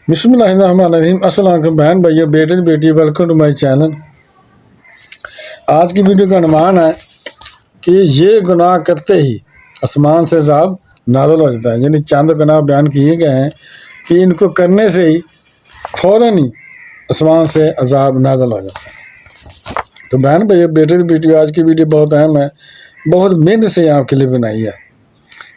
بسم اللہ الرحمن الرحیم۔ السلام علیکم بہن بھائیو، بیٹے بیٹی، ویلکم ٹو مائی چینل۔ آج کی ویڈیو کا عنوان ہے کہ یہ گناہ کرتے ہی آسمان سے عذاب نازل ہو جاتا ہے، یعنی چند گناہ بیان کیے گئے ہیں کہ ان کو کرنے سے ہی فوراً ہی آسمان سے عذاب نازل ہو جاتا ہے۔ تو بہن بھائیو، بیٹے بیٹی، آج کی ویڈیو بہت اہم ہے، بہت محنت سے آپ کے لیے بنائی ہے۔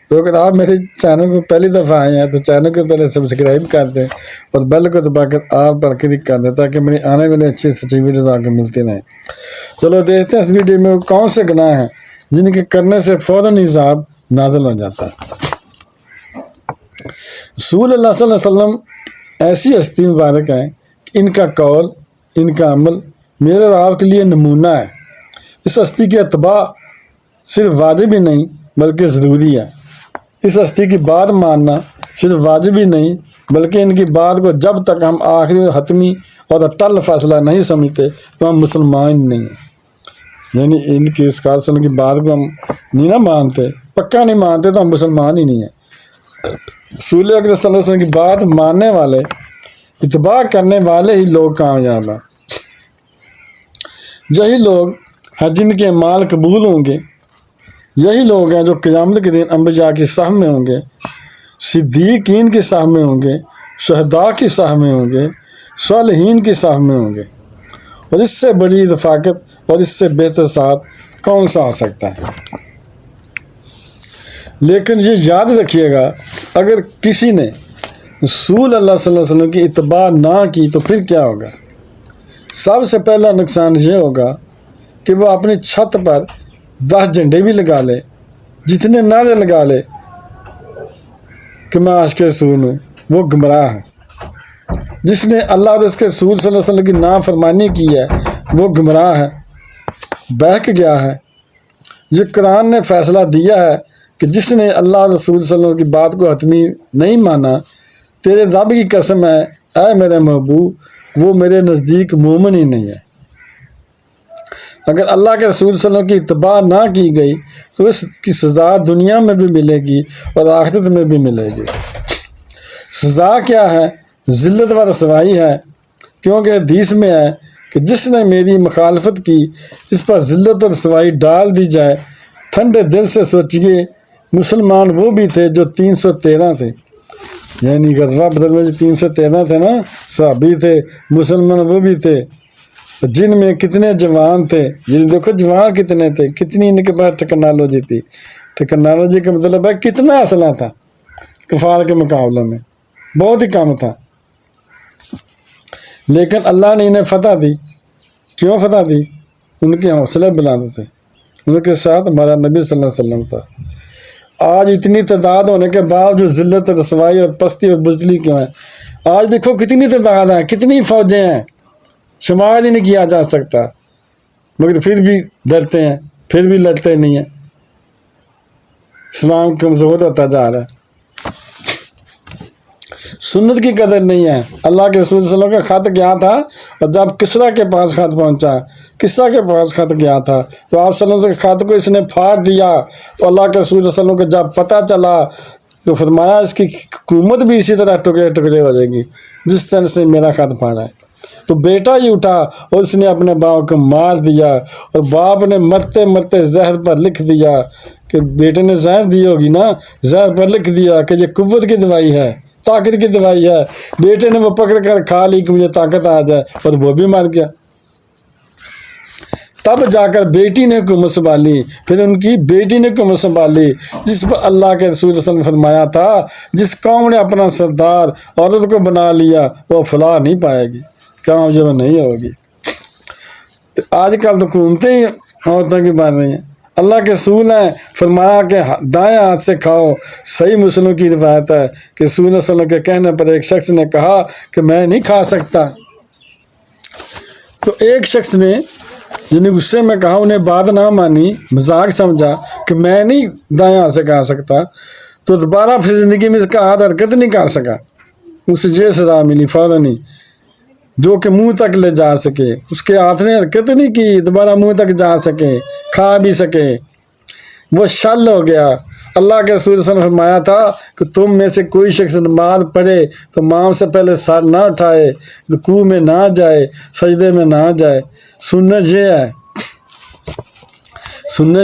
تو اگر آپ میرے چینل کو پہلی دفعہ آئے ہیں تو چینل کو پہلے سبسکرائب کر دیں اور بیل کو دبا کر آل پر کلک کر دیں تاکہ میری آنے والے اچھی سچی ویڈیوز آپ کو ملتی رہیں۔ چلو دیکھتے ہیں اس ویڈیو میں کون سے گناہ ہیں جن کے کرنے سے فوراً عذاب نازل ہو جاتا ہے۔ رسول اللہ صلی اللہ علیہ وسلم ایسی ہستی مبارک ہیں کہ ان کا قول، ان کا عمل میرے اور آپ کے لیے نمونہ ہے۔ اس ہستی کے اتباع صرف واجب ہی نہیں بلکہ ضروری ہے۔ اس ہستی کی بات ماننا صرف واجب ہی نہیں بلکہ ان کی بات کو جب تک ہم آخری اور حتمی اور اٹل فیصلہ نہیں سمجھتے تو ہم مسلمان نہیں ہیں۔ یعنی ان کی اس قاسم کی بات کو ہم نہیں نہ مانتے، پکا نہیں مانتے تو ہم مسلمان ہی نہیں ہیں۔ رسول اکرم صلی اللہ علیہ وسلم کی بات ماننے والے، اتباع کرنے والے ہی لوگ کامیاب ہیں۔ یہی لوگ ہیں جن کے اعمال قبول ہوں گے، یہی لوگ ہیں جو قیامت کے دن انبیاء کی صف میں ہوں گے، صدیقین کی صف میں ہوں گے، شہداء کی صف میں ہوں گے، صالحین کی صف میں ہوں گے۔ اور اس سے بڑی رفاقت اور اس سے بہتر ساتھ کون سا ہو سکتا ہے؟ لیکن یہ یاد رکھیے گا، اگر کسی نے رسول اللہ صلی اللہ علیہ وسلم کی اتباع نہ کی تو پھر کیا ہوگا؟ سب سے پہلا نقصان یہ ہوگا کہ وہ اپنی چھت پر 10 جھنڈے بھی لگا لے، جتنے نعرے لگا لے کہ میں عاشق رسول ہوں، وہ گمراہ ہے۔ جس نے اللہ اور اس کے رسول صلی اللہ علیہ وسلم کی نافرمانی کی ہے وہ گمراہ ہے، بہک گیا ہے۔ یہ قرآن نے فیصلہ دیا ہے کہ جس نے اللہ اور رسول صلی اللہ علیہ وسلم کی بات کو حتمی نہیں مانا، تیرے رب کی قسم ہے اے میرے محبوب، وہ میرے نزدیک مومن ہی نہیں ہے۔ اگر اللہ کے رسول صلی اللہ علیہ وسلم کی اتباع نہ کی گئی تو اس کی سزا دنیا میں بھی ملے گی اور آخرت میں بھی ملے گی۔ سزا کیا ہے؟ ذلت و رسوائی ہے، کیونکہ حدیث میں ہے کہ جس نے میری مخالفت کی اس پر ذلت و رسوائی ڈال دی جائے۔ ٹھنڈے دل سے سوچئے، مسلمان وہ بھی تھے جو 313 تھے، یعنی غزوہ بدر میں جو 313 تھے نا صحابی تھے، مسلمان وہ بھی تھے جن میں کتنے جوان تھے۔ یہ دیکھو جوان کتنے تھے، کتنی ان کے پاس ٹیکنالوجی تھی۔ ٹیکنالوجی کا مطلب ہے کتنا اسلحہ تھا، کفار کے مقابلے میں بہت ہی کم تھا، لیکن اللہ نے انہیں فتح دی۔ کیوں فتح دی؟ ان کے حوصلے بلند تھے، ان کے ساتھ ہمارا نبی صلی اللہ علیہ وسلم تھا۔ آج اتنی تعداد ہونے کے باوجود ذلت رسوائی اور پستی اور بزدلی کیوں ہے؟ آج دیکھو کتنی تعداد ہے، کتنی فوجیں ہیں، شمار ہی نہیں کیا جا سکتا، مگر پھر بھی ڈرتے ہیں، پھر بھی لڑتے نہیں ہیں۔ اسلام کمزور ہوتا جا رہا ہے، سنت کی قدر نہیں ہے۔ اللہ کے رسول صلی اللہ علیہ وسلم کا خط گیا تھا، اور جب کسریٰ کے پاس خط پہنچا، کسریٰ کے پاس خط گیا تھا تو آپ صلی اللہ علیہ وسلم کے خط کو اس نے پھاڑ دیا۔ تو اللہ کے رسول صلی اللہ علیہ وسلم کو جب پتہ چلا تو فرمایا اس کی حکومت بھی اسی طرح ٹکڑے ٹکڑے ہو جائے گی جس طرح سے میرا خط پھاڑا ہے۔ تو بیٹا ہی اٹھا اور اس نے اپنے باپ کو مار دیا، اور باپ نے مرتے مرتے زہر پر لکھ دیا کہ بیٹے نے زہر دی ہوگی نا، زہر پر لکھ دیا کہ یہ قوت کی دوائی ہے، طاقت کی دوائی ہے۔ بیٹے نے وہ پکڑ کر کھا لی کہ مجھے طاقت آ جائے، اور وہ بھی مر گیا۔ تب جا کر بیٹی نے حکومت سنبھالی، پھر ان کی بیٹی نے حکومت سنبھالی، جس پر اللہ کے رسول صلی اللہ علیہ وسلم نے فرمایا تھا جس قوم نے اپنا سردار عورت کو بنا لیا وہ فلاح نہیں پائے گی، کامیاب نہیں ہوگی۔ تو آج کل تو حکومتیں ہی عورتوں کی بن رہی ہیں۔ اللہ کے رسول ہیں فرمایا کہ دائیں ہاتھ سے کھاؤ۔ صحیح مسلم کی روایت ہے کہ رسول اللہ صلی اللہ علیہ وسلم کے کہنے پر ایک شخص نے کہا کہ میں نہیں کھا سکتا، تو ایک شخص نے یعنی غصے میں کہا، انہیں بات نہ مانی، مذاق سمجھا کہ میں نہیں دائیں ہاتھ سے کھا سکتا، تو دوبارہ پھر زندگی میں اس کا ہاتھ حرکت نہیں کر سکا۔ اسے یہ سزا ملی فوراً ہی، جو کہ منہ تک لے جا سکے، اس کے ہاتھ نے حرکت نہیں کی، دوبارہ منہ تک جا سکے، کھا بھی سکے۔ وہ شل ہو گیا، اللہ کے رسول صلی اللہ علیہ وسلم نے فرمایا تھا کہ تم میں سے کوئی شخص نماز پڑھے تو امام سے پہلے سر نہ اٹھائے، رکوع میں نہ جائے، سجدے میں نہ جائے۔ سنت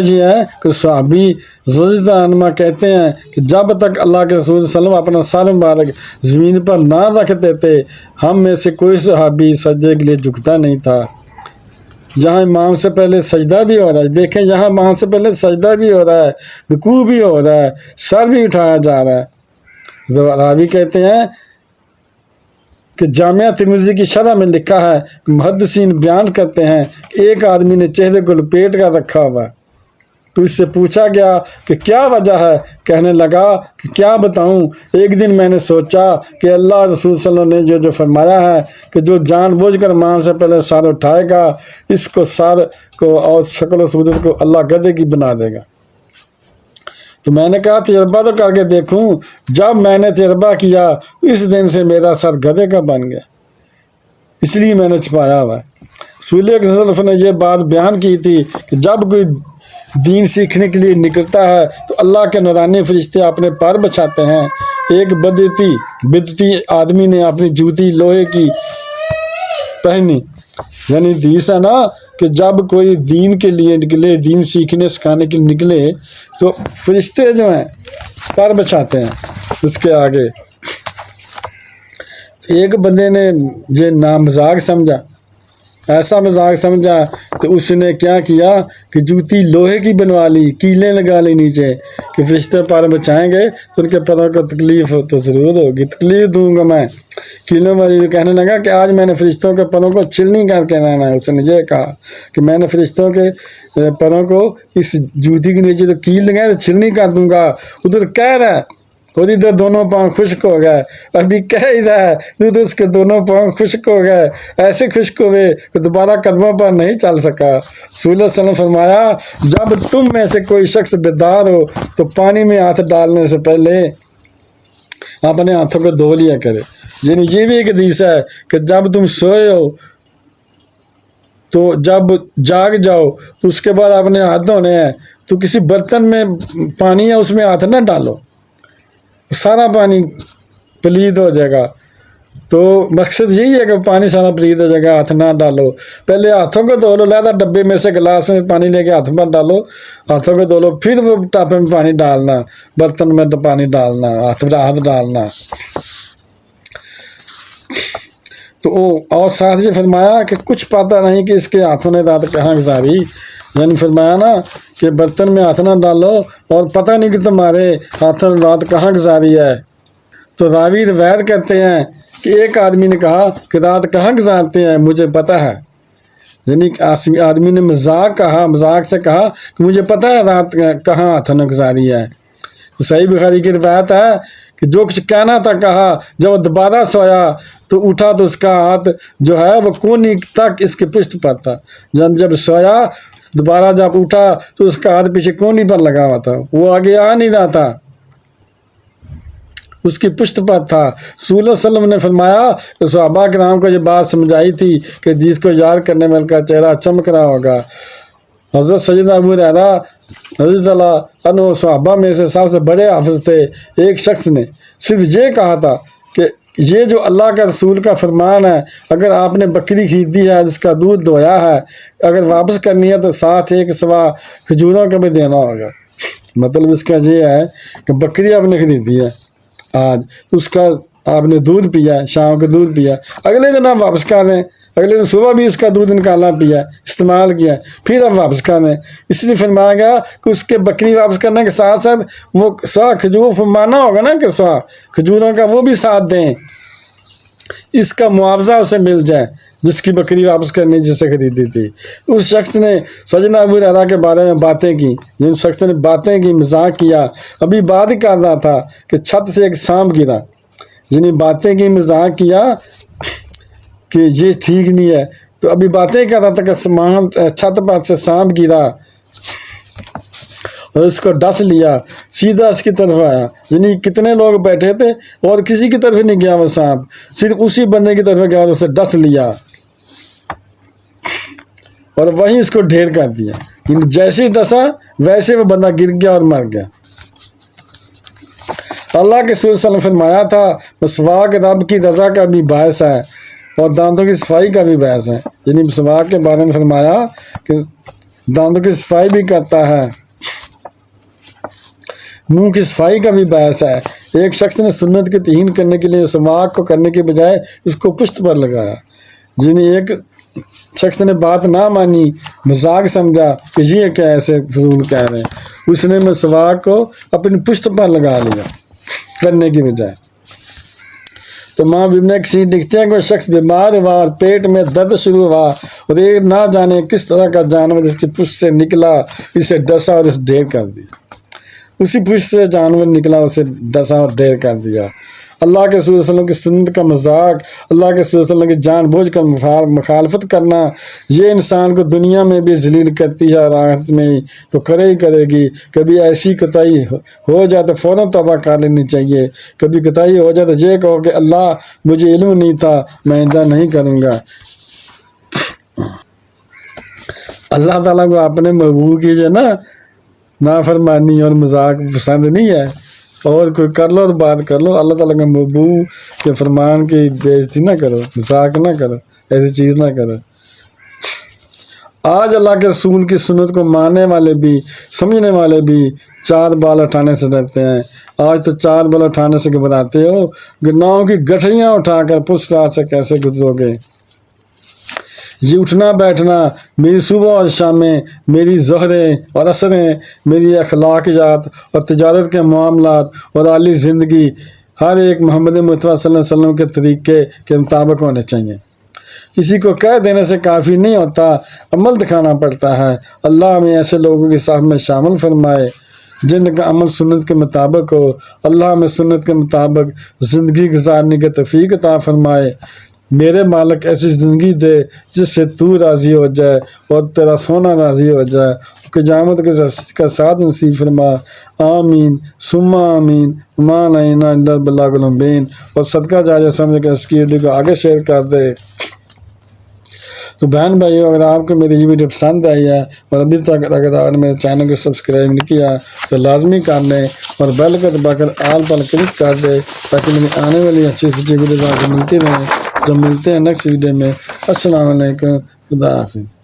یہ ہے کہ صحابی رضی اللہ عنہ کہتے ہیں کہ جب تک اللہ کے رسول صلی اللہ علیہ وسلم اپنا سر مبارک زمین پر نہ رکھتے تھے، ہم میں سے کوئی صحابی سجدے کے لیے جھکتا نہیں تھا۔ جہاں امام سے پہلے سجدہ بھی ہو رہا ہے، دیکھیں یہاں امام سے پہلے سجدہ بھی ہو رہا ہے، رکوع بھی ہو رہا ہے، سر بھی اٹھایا جا رہا ہے۔ راوی کہتے ہیں کہ جامعہ ترمذی کی شرح میں لکھا ہے کہ محدثین بیان کرتے ہیں کہ ایک آدمی نے چہرے کو لپیٹ کر رکھا ہوا ہے، تو اس سے پوچھا گیا کہ کیا وجہ ہے؟ کہنے لگا کہ کیا بتاؤں، ایک دن میں نے سوچا کہ اللہ رسول صلی اللہ علیہ وسلم نے جو فرمایا ہے کہ جو جان بوجھ کر امام سے پہلے سر اٹھائے گا، اس کو سر کو اور شکل و صورت کو اللہ گدھے کی بنا دے گا۔ تو میں نے کہا تجربہ تو کر کے دیکھوں۔ جب میں نے تجربہ کیا اس دن سے میرا سر گدھے کا بن گیا، اس لیے میں نے چھپایا ہوا ہے۔ رسول اکرم صلی اللہ علیہ وسلم نے یہ بات بیان کی تھی کہ جب کوئی دین سیکھنے کے لیے نکلتا ہے تو اللہ کے نورانی فرشتے اپنے پر بچھاتے ہیں۔ ایک بدعتی آدمی نے اپنی جوتی لوہے کی پہنی، یعنی حدیث ہے نا کہ جب کوئی دین کے لیے نکلے، دین سیکھنے سکھانے کے لیے نکلے تو فرشتے جو ہیں پر بچھاتے ہیں اس کے آگے۔ ایک بندے نے یہ مذاق سمجھا، ایسا مذاق سمجھا تو اس نے کیا کیا کہ جوتی لوہے کی بنوا لی، کیلیں لگا لی نیچے کہ فرشتے پر بچائیں گے تو ان کے پروں کو تکلیف تو ضرور ہوگی، تکلیف دوں گا میں کیلوں والی۔ کہنے لگا کہ آج میں نے فرشتوں کے پروں کو چھلنی کر کے رہنا ہے۔ اس نے یہ کہا کہ میں نے فرشتوں کے پروں کو اس جوتی کے نیچے تو کیل لگائے تو چھلنی کر دوں گا۔ ادھر کہہ رہا ہے اور ادھر دونوں پاؤں خشک ہو گئے، ابھی کہہ ہی رہا ہے تو اس کے دونوں پاؤں خشک ہو گئے، ایسے خشک ہوئے کہ دوبارہ قدموں پر نہیں چل سکا۔ رسول اللہ صلی اللہ علیہ وسلم نے فرمایا جب تم میں سے کوئی شخص بیدار ہو تو پانی میں ہاتھ ڈالنے سے پہلے اپنے ہاتھوں کو دھو لیا کرے۔ یعنی یہ بھی ایک حدیث ہے کہ جب تم سوئے ہو تو جب جاگ جاؤ تو اس کے بعد اپنے ہاتھ دھونے ہیں، تو کسی برتن میں پانی ہے اس میں ہاتھ نہ ڈالو، سارا پانی پلید ہو جائے گا۔ تو مقصد یہی ہے کہ پانی سارا پلید ہو جائے گا، ہاتھ نہ ڈالو، پہلے ہاتھوں کو دھو لو، لہذا ڈبے میں سے گلاس میں پانی لے کے ہاتھ پر ڈالو، ہاتھوں کو دھو لو، پھر وہ ٹاپے میں پانی ڈالنا، برتن میں تو پانی ڈالنا، ہاتھ ڈالنا۔ تو اور ساتھ ہی فرمایا کہ کچھ پتہ نہیں کہ اس کے ہاتھوں نے رات کہاں گزاری، یعنی فرمایا نا کہ برتن میں ہاتھ نہ ڈالو اور پتہ نہیں کہ تمہارے ہاتھوں نے رات کہاں گزاری ہے۔ تو راوی روایت کرتے ہیں کہ ایک آدمی نے کہا کہ رات کہاں گزارتے ہیں مجھے پتہ ہے، یعنی آدمی نے مذاق سے کہا کہ مجھے پتہ ہے رات کہاں ہاتھوں نے گزاری ہے۔ صحیح بخاری کی روایت ہے کہ جو کچھ کہنا تھا کہا، جب وہ دوبارہ سویا تو اٹھا تو اس کا ہاتھ جو ہے وہ کونی تک اس کے پشت پر تھا۔ جب سویا دوبارہ جب اٹھا تو اس کا ہاتھ پیچھے کونی پر لگا ہوا تھا، وہ آگے آ نہیں رہا تھا، اس کی پشت پر تھا۔ رسول اللہ صلی اللہ علیہ وسلم نے فرمایا کہ صحابہ کرام کو یہ بات سمجھائی تھی کہ حدیث کو یاد کرنے میں ان کا چہرہ چمک رہا ہوگا۔ حضرت سیدنا ابو ہریرہ رضی اللہ عنہ صحابہ میں سے سب سے بڑے حافظ تھے۔ ایک شخص نے صرف یہ کہا تھا کہ یہ جو اللہ کا رسول کا فرمان ہے، اگر آپ نے بکری خریدی ہے جس کا دودھ دھویا ہے، اگر واپس کرنی ہے تو ساتھ ایک سوا کھجوروں کا بھی دینا ہوگا۔ مطلب اس کا یہ ہے کہ بکری آپ نے خریدی ہے آج، اس کا آپ نے دودھ پیا، شام کو دودھ پیا، اگلے دن آپ واپس کر دیں، اگلے دن صبح بھی اس کا دودھ نکالا پیا، استعمال کیا، پھر آپ واپس کر دیں۔ اس لیے فرمایا گیا کہ اس کے بکری واپس کرنے کے ساتھ ساتھ وہ سوا کھجور فرمانا ہوگا نا کہ سوا کھجوروں کا وہ بھی ساتھ دیں، اس کا معاوضہ اسے مل جائے جس کی بکری واپس کرنی جسے خریدی تھی۔ اس شخص نے سیدنا ابو ہریرہ کے بارے میں باتیں کی، جن شخص نے باتیں کی، مذاق کیا، ابھی بات ہی کر رہا تھا کہ چھت سے ایک سانپ گرا، یعنی باتیں کی، مذاق کیا کہ یہ ٹھیک نہیں ہے، تو ابھی باتیں کر رہا تھا کہ چھت پر سے سانپ گرا اور اس کو ڈس لیا، سیدھا اس کی طرف آیا، یعنی کتنے لوگ بیٹھے تھے اور کسی کی طرف نہیں گیا وہ سانپ، صرف اسی بندے کی طرف گیا اور اسے ڈس لیا اور وہیں اس کو ڈھیر کر دیا، یعنی جیسے ہی ڈسا ویسے وہ بندہ گر گیا اور مر گیا۔ اللہ کے رسول صلی اللہ علیہ وسلم نے فرمایا تھا مسواک رب کی رضا کا بھی باعث ہے اور دانتوں کی صفائی کا بھی باعث ہے، یعنی مسواک کے بارے میں فرمایا کہ دانتوں کی صفائی بھی کرتا ہے، منہ کی صفائی کا بھی باعث ہے۔ ایک شخص نے سنت کی توہین کرنے کے لیے مسواک کو کرنے کے بجائے اس کو پشت پر لگایا، یعنی ایک شخص نے بات نہ مانی، مذاق سمجھا کہ یہ کیا ایسے فضول کہہ رہے ہیں، اس نے مسواک کو اپنی پشت پر لگا لیا کرنے کی بجائے۔ تو ماں ابن کثیر لکھتے ہیں کہ وہ شخص بیمار ہوا اور پیٹ میں درد شروع ہوا اور ایک نہ جانے کس طرح کا جانور اس کی پشت سے نکلا، اسے ڈسا اور اسے ڈھیر کر دیا۔ اسی پشت سے جانور نکلا، اسے ڈسا اور ڈھیر کر دیا۔ اللہ کے رسول صلی اللہ علیہ وسلم کی سنت کا مذاق، اللہ کے رسول صلی اللہ علیہ وسلم کی جان بوجھ کر مخالفت کرنا، یہ انسان کو دنیا میں بھی ذلیل کرتی ہے اور آخرت میں تو کرے ہی کرے گی۔ کبھی ایسی کوتاہی ہو جائے تو فوراً توبہ کر لینی چاہیے، کبھی کوتاہی ہو جائے تو یہ کہو کہ اللہ مجھے علم نہیں تھا، میں آئندہ نہیں کروں گا۔ اللہ تعالیٰ کو اپنے محبوب کی جو نا نافرمانی اور مذاق پسند نہیں ہے، اور کوئی کر لو تو بات کر لو، اللہ تعالیٰ کے محبوب کے فرمان کی بےعزتی نہ کرو، مذاق نہ کرو، ایسی چیز نہ کرو۔ آج اللہ کے رسول کی سنت کو ماننے والے بھی سمجھنے والے بھی چار بال اٹھانے سے ڈرتے ہیں۔ آج تو چار بال اٹھانے سے گھبراتے ہو، گناہوں کی گٹھیاں اٹھا کر پس رات سے کیسے گزرو گے؟ یہ اٹھنا بیٹھنا، میری صبح اور شامیں، میری ظہریں اور عصریں، میری اخلاقیات اور تجارت کے معاملات اور اعلی زندگی ہر ایک محمد مصطفیٰ صلی اللہ علیہ وسلم کے طریقے کے مطابق ہونے چاہیے۔ کسی کو کہہ دینے سے کافی نہیں ہوتا، عمل دکھانا پڑتا ہے۔ اللہ ہمیں ایسے لوگوں کی صف میں شامل فرمائے جن کا عمل سنت کے مطابق ہو۔ اللہ ہمیں سنت کے مطابق زندگی گزارنے کی توفیق عطا فرمائے۔ میرے مالک ایسی زندگی دے جس سے تو راضی ہو جائے اور تیرا سونا راضی ہو جائے، قیامت کا ساتھ نصیب فرما۔ آمین ثم آمین، ما علینا الا البلاغ المبین۔ اور صدقہ جاریہ سمجھ کے اس کی ویڈیو کو آگے شیئر کر دے۔ تو بہن بھائیو، اگر آپ کو میری یہ ویڈیو پسند آئی ہے اور ابھی تک اگر آپ نے میرے چینل کو سبسکرائب نہیں کیا تو لازمی کر لیں اور بیل کو دبا کر آل پر کلک کر دے تاکہ میری آنے والی اچھی ویڈیوز آپ کو ملتی رہیں۔ جو ملتے ہیں نیکسٹ ویڈیو میں۔ السلام علیکم، خدا حافظ۔